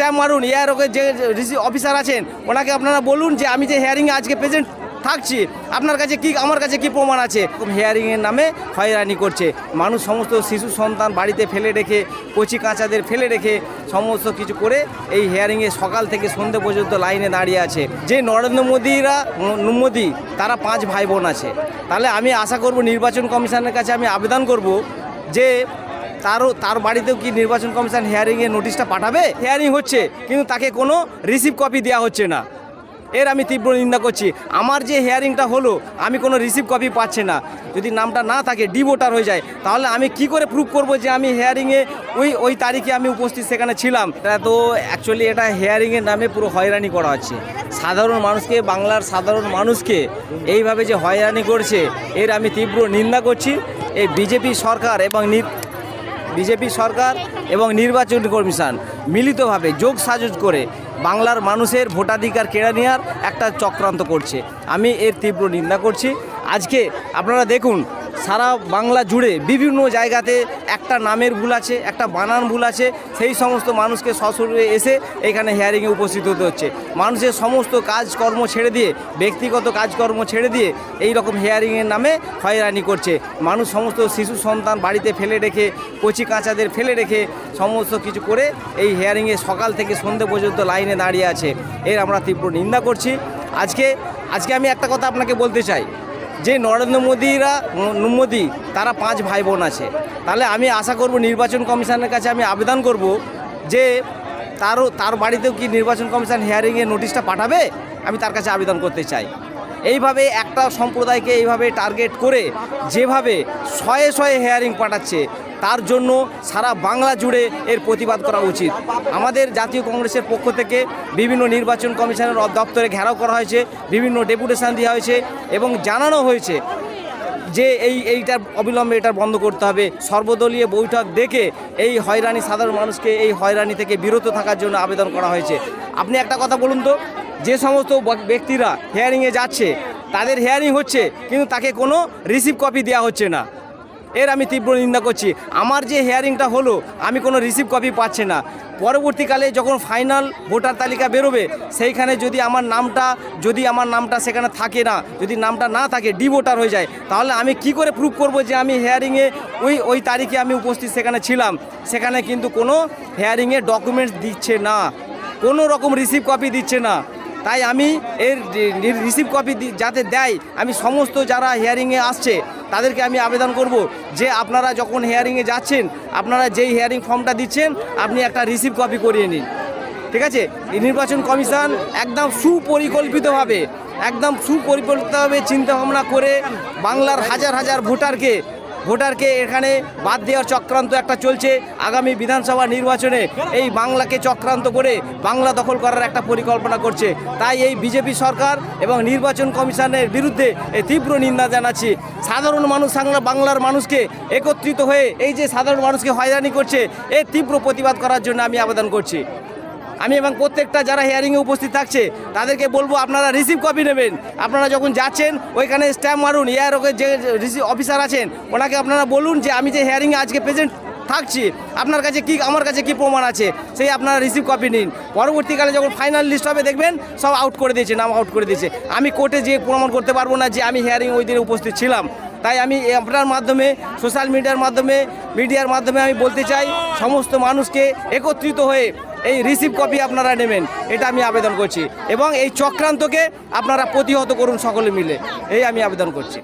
Stamp মারুন, এআরওকে যে officer আছেন ওনাকে আপনারা বলুন যে আমি যে হিয়ারিংয়ে আজকে প্রেজেন্ট থাকছি, আপনার কাছে কি আমার কাছে কি প্রমাণ আছে। হিয়ারিংয়ের নামে হয়রানি করছে মানুষ, সমস্ত শিশু সন্তান বাড়িতে ফেলে রেখে, কচি কাঁচাদের ফেলে রেখে সমস্ত কিছু করে এই হিয়ারিংয়ে সকাল থেকে সন্ধ্যে পর্যন্ত লাইনে দাঁড়িয়ে আছে। যে নরেন্দ্র মোদী তারা 5 ভাই বোন আছে, তাহলে আমি আশা করব নির্বাচন কমিশনের কাছে আমি আবেদন করব যে তার বাড়িতেও কি নির্বাচন কমিশন হিয়ারিংয়ের নোটিশটা পাঠাবে। হিয়ারিং হচ্ছে কিন্তু তাকে কোনো রিসিভ কপি দেওয়া হচ্ছে না, এর আমি তীব্র নিন্দা করছি। আমার যে হিয়ারিংটা হলো আমি কোনো রিসিভ কপি পাচ্ছি না, যদি নামটা না থাকে ডিভোটার হয়ে যায়, তাহলে আমি কি করে প্রুভ করব যে আমি হিয়ারিংয়ে ওই তারিখে আমি উপস্থিত সেখানে ছিলাম। এটা তো অ্যাকচুয়ালি এটা হিয়ারিংয়ের নামে পুরো হয়রানি করা হচ্ছে সাধারণ মানুষকে, বাংলার সাধারণ মানুষকে এইভাবে যে হয়রানি করছে এর আমি তীব্র নিন্দা করছি। এই বিজেপি সরকার এবং নির্বাচন কমিশন মিলিতভাবে যোগ সাজস করে বাংলার মানুষের ভোটাধিকার কেড়ে নেওয়ার একটা চক্রান্ত করছে, আমি এর তীব্র নিন্দা করছি। আজকে আপনারা দেখুন সারা বাংলা জুড়ে বিভিন্ন জায়গাতে একটা নামের ভুল আছে, একটা বানান ভুল আছে, সেই সমস্ত মানুষকে সশরীরে এসে এখানে হিয়ারিংয়ে উপস্থিত হতে হচ্ছে। মানুষের সমস্ত কাজকর্ম ছেড়ে দিয়ে, ব্যক্তিগত কাজকর্ম ছেড়ে দিয়ে এই রকম হিয়ারিংয়ের নামে হয়রানি করছে মানুষ, সমস্ত শিশু সন্তান বাড়িতে ফেলে রেখে, কচি কাঁচাদের ফেলে রেখে সমস্ত কিছু করে এই হিয়ারিংয়ে সকাল থেকে সন্ধ্যে পর্যন্ত লাইনে দাঁড়িয়ে আছে, এর আমরা তীব্র নিন্দা করছি। আজকে আমি একটা কথা আপনাকে বলতে চাই, যে নরেন্দ্র মোদী তারা 5 ভাই বোন আছে, তাহলে আমি আশা করব নির্বাচন কমিশনের কাছে আমি আবেদন করব যে তার বাড়িতেও কি নির্বাচন কমিশন হিয়ারিংয়ের নোটিশটা পাঠাবে, আমি তার কাছে আবেদন করতে চাই। এইভাবে একটা সম্প্রদায়কে এইভাবে টার্গেট করে যেভাবে শয়ে হিয়ারিং পাঠাচ্ছে, তার জন্য সারা বাংলা জুড়ে এর প্রতিবাদ করা উচিত। আমাদের জাতীয় কংগ্রেসের পক্ষ থেকে বিভিন্ন নির্বাচন কমিশনের দপ্তরে ঘেরাও করা হয়েছে, বিভিন্ন ডেপুটেশন দেওয়া হয়েছে এবং জানানো হয়েছে যে এইটার অবিলম্বে এটা বন্ধ করতে হবে। সর্বদলীয় বৈঠক ডেকে এই হয়রানি, সাধারণ মানুষকে এই হয়রানি থেকে বিরত থাকার জন্য আবেদন করা হয়েছে। আপনি একটা কথা বলুন তো, যে সমস্ত ব্যক্তিরা হিয়ারিংয়ে যাচ্ছে তাদের হিয়ারিং হচ্ছে কিন্তু তাকে কোনো রিসিভ কপি দেওয়া হচ্ছে না, এর আমি তীব্র নিন্দা করছি। আমার যে হিয়ারিংটা হলো আমি কোনো রিসিভ কপি পাচ্ছি না। পরবর্তীকালে যখন ফাইনাল ভোটার তালিকা বেরোবে সেইখানে যদি আমার নামটা সেখানে থাকে না, যদি নামটা না থাকে ডিভোটার হয়ে যায়, তাহলে আমি কি করে প্রুভ করব যে আমি হিয়ারিংয়ে ওই তারিখে আমি উপস্থিত সেখানে ছিলাম। সেখানে কিন্তু কোনো হিয়ারিংয়ে ডকুমেন্টস দিচ্ছে না, কোনো রকম রিসিভ কপি দিচ্ছে না। তাই আমি এর রিসিভ কপি যাতে দেয়, আমি সমস্ত যারা হিয়ারিংয়ে আসছে তাদেরকে আমি আবেদন করব যে আপনারা যখন হিয়ারিংয়ে যাচ্ছেন, আপনারা যেই হিয়ারিং ফর্মটা দিচ্ছেন আপনি একটা রিসিভ কপি করিয়ে নিন, ঠিক আছে। নির্বাচন কমিশন একদম সুপরিকল্পিতভাবে চিন্তাভাবনা করে বাংলার হাজার ভোটারকে এখানে বাদ দেওয়ার চক্রান্ত একটা চলছে। আগামী বিধানসভা নির্বাচনে এই বাংলাকে চক্রান্ত করে বাংলা দখল করার একটা পরিকল্পনা করছে। তাই এই বিজেপি সরকার এবং নির্বাচন কমিশনের বিরুদ্ধে এই তীব্র নিন্দা জানাচ্ছি। সাধারণ মানুষ, বাংলার মানুষকে একত্রিত হয়ে এই যে সাধারণ মানুষকে হয়রানি করছে এর তীব্র প্রতিবাদ করার জন্য আমি আবেদন করছি। আমি এবং প্রত্যেকটা যারা হিয়ারিংয়ে উপস্থিত থাকছে তাদেরকে বলবো আপনারা রিসিভ কপি নেবেন। আপনারা যখন যাচ্ছেন ওইখানে স্ট্যাম্প মারুন, এআরওকে যে অফিসার আছেন ওনাকে আপনারা বলুন যে আমি যে হিয়ারিংয়ে আজকে প্রেজেন্ট থাকছি, আপনার কাছে কি আমার কাছে কি প্রমাণ আছে, সেই আপনারা রিসিভ কপি নিন। পরবর্তীকালে যখন ফাইনাল লিস্ট হবে দেখবেন সব নাম আউট করে দিয়েছে। আমি কোর্টে যেয়ে প্রমাণ করতে পারবো না যে আমি হিয়ারিং ওই দিনে উপস্থিত ছিলাম। তাই আমি আপনার মাধ্যমে, সোশ্যাল মিডিয়ার মাধ্যমে আমি বলতে চাই সমস্ত মানুষকে একত্রিত হয়ে এই রিসিভ কপি আপনারা নেবেন, এটা আমি আবেদন করছি এবং এই চক্রান্তকে আপনারা প্রতিহত করুন সকলে মিলে, এই আমি আবেদন করছি।